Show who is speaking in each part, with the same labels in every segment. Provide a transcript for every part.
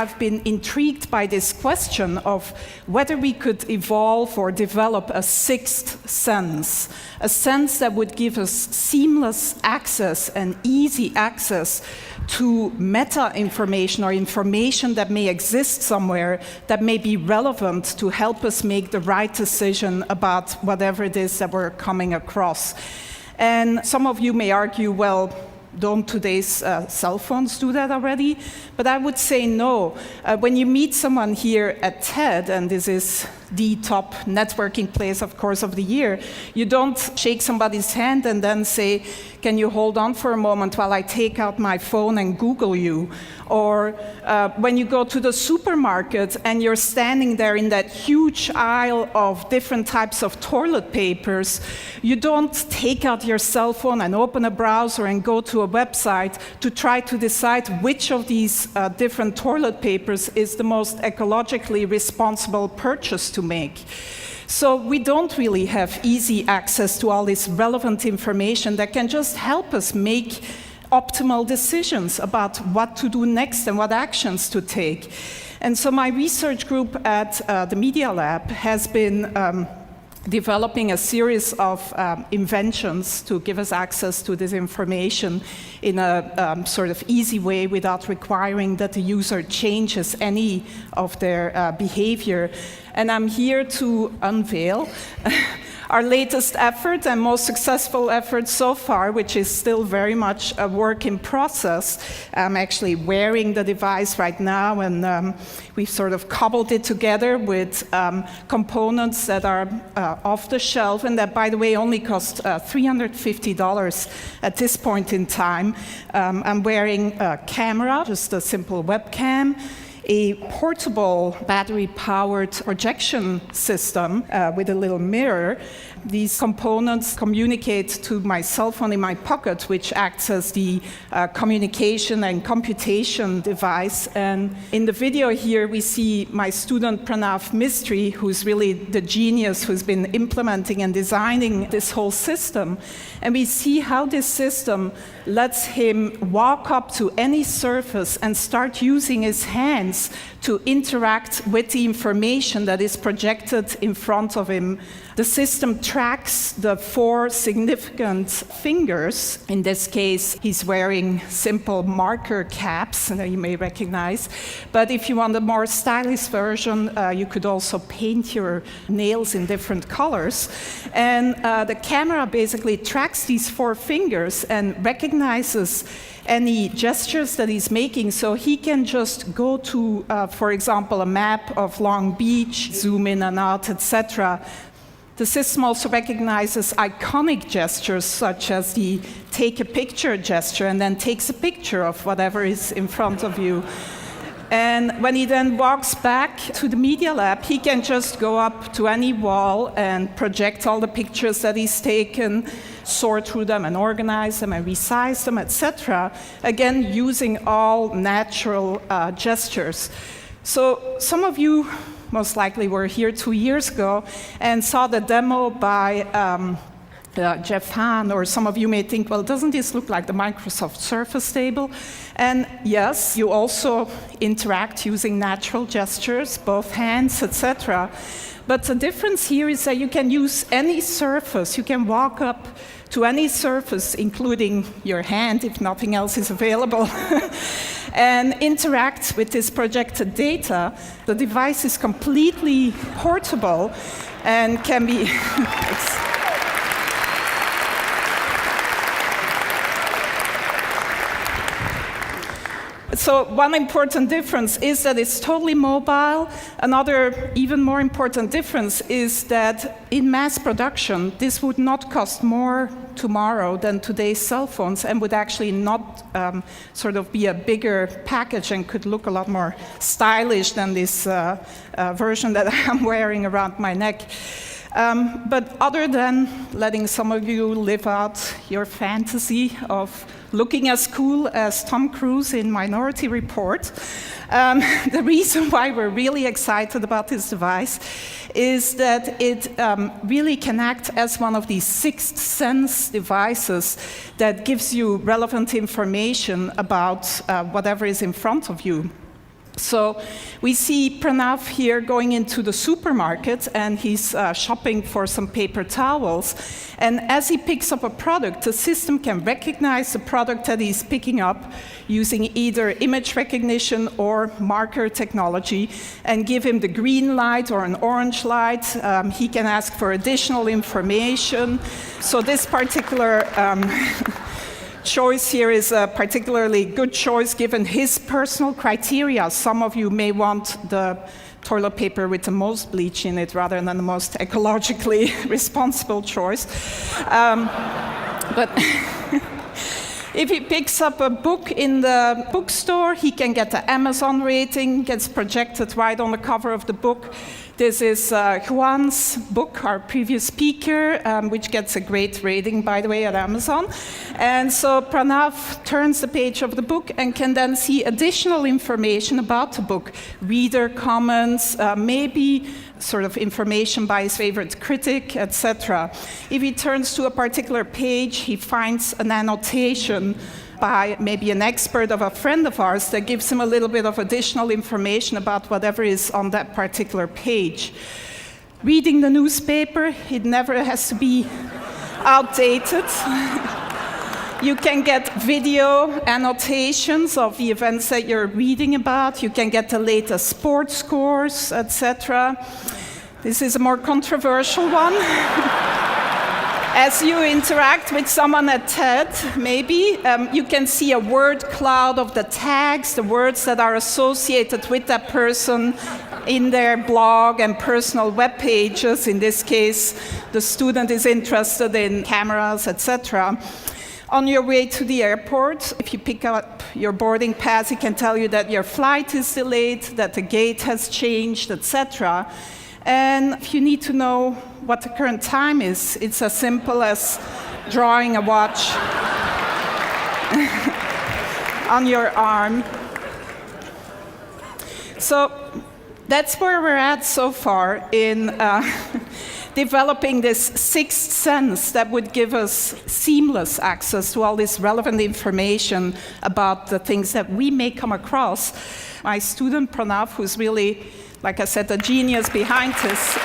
Speaker 1: have been intrigued by this question of whether we could evolve or develop a sixth sense, a sense that would give us seamless access and easy access to meta information or information that may exist somewhere that may be relevant to help us make the right decision about whatever it is that we're coming across. And some of you may argue, well, don't today's cell phones do that already? But I would say no. When you meet someone here at TED, and this is the top networking place, of course, of the year, you don't shake somebody's hand and then say, can you hold on for a moment while I take out my phone and Google you? Or when you go to the supermarket and you're standing there in that huge aisle of different types of toilet papers, you don't take out your cell phone and open a browser and go to a website to try to decide which of these different toilet papers is the most ecologically responsible purchase to make. So we don't really have easy access to all this relevant information that can just help us make optimal decisions about what to do next and what actions to take. And so my research group at the Media Lab has been developing a series of inventions to give us access to this information in a sort of easy way without requiring that the user changes any of their behavior. And I'm here to unveil our latest effort and most successful effort so far, which is still very much a work in process. I'm actually wearing the device right now, and we've sort of cobbled it together with components that are off the shelf, and that, by the way, only cost $350 at this point in time. I'm wearing a camera, just a simple webcam, a portable battery-powered projection system with a little mirror. These components communicate to my cell phone in my pocket, which acts as the communication and computation device. And in the video here, we see my student Pranav Mistry, who's really the genius who's been implementing and designing this whole system. And we see how this system lets him walk up to any surface and start using his hands to interact with the information that is projected in front of him. The system tracks the 4 significant fingers. In this case, he's wearing simple marker caps that you may recognize. But if you want a more stylish version, you could also paint your nails in different colors. And the camera basically tracks these 4 fingers and recognizes any gestures that he's making, so he can just go to, for example, a map of Long Beach, zoom in and out, etc. The system also recognizes iconic gestures, such as the take a picture gesture, and then takes a picture of whatever is in front of you. And when he then walks back to the Media Lab, he can just go up to any wall and project all the pictures that he's taken, sort through them and organize them and resize them, etc. Again, using all natural gestures. So some of you most likely were here 2 years ago and saw the demo by Jeff Hahn, or some of you may think, well, doesn't this look like the Microsoft Surface table? And yes, you also interact using natural gestures, both hands, etc. But the difference here is that you can use any surface. You can walk up to any surface, including your hand, if nothing else is available, and interact with this projected data. The device is completely portable and can be... So one important difference is that it's totally mobile. Another even more important difference is that in mass production, this would not cost more tomorrow than today's cell phones, and would actually not sort of be a bigger package and could look a lot more stylish than this version that I'm wearing around my neck. But other than letting some of you live out your fantasy of looking as cool as Tom Cruise in Minority Report, the reason why we're really excited about this device is that it really can act as one of these sixth sense devices that gives you relevant information about whatever is in front of you. So we see Pranav here going into the supermarket, and he's shopping for some paper towels. And as he picks up a product, the system can recognize the product that he's picking up using either image recognition or marker technology and give him the green light or an orange light. He can ask for additional information. So this particular choice here is a particularly good choice given his personal criteria. Some of you may want the toilet paper with the most bleach in it rather than the most ecologically responsible choice. But if he picks up a book in the bookstore, he can get the Amazon rating, gets projected right on the cover of the book. This is Juan's book, our previous speaker, which gets a great rating, by the way, at Amazon. And so Pranav turns the page of the book and can then see additional information about the book, reader comments, maybe sort of information by his favorite critic, etc. If he turns to a particular page, he finds an annotation by maybe an expert of a friend of ours that gives him a little bit of additional information about whatever is on that particular page. Reading the newspaper, it never has to be outdated. You can get video annotations of the events that you're reading about. You can get the latest sports scores, etc. This is a more controversial one. As you interact with someone at TED, maybe, you can see a word cloud of the tags, the words that are associated with that person in their blog and personal web pages. In this case, the student is interested in cameras, etc. On your way to the airport, if you pick up your boarding pass, it can tell you that your flight is delayed, that the gate has changed, etc. And if you need to know what the current time is, it's as simple as drawing a watch on your arm. So that's where we're at so far in developing this sixth sense that would give us seamless access to all this relevant information about the things that we may come across. My student, Pranav, who's really, like I said, the genius behind this.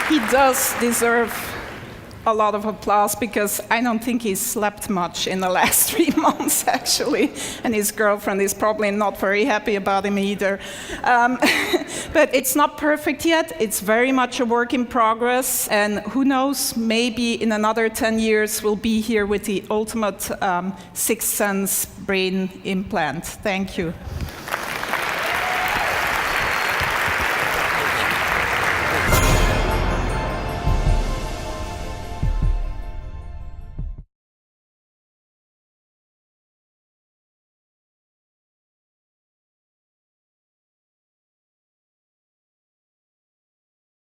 Speaker 1: He does deserve a lot of applause because I don't think he's slept much in the last 3 months, actually. And his girlfriend is probably not very happy about him either. But it's not perfect yet. It's very much a work in progress. And who knows, maybe in another 10 years, we'll be here with the ultimate sixth sense brain implant. Thank you.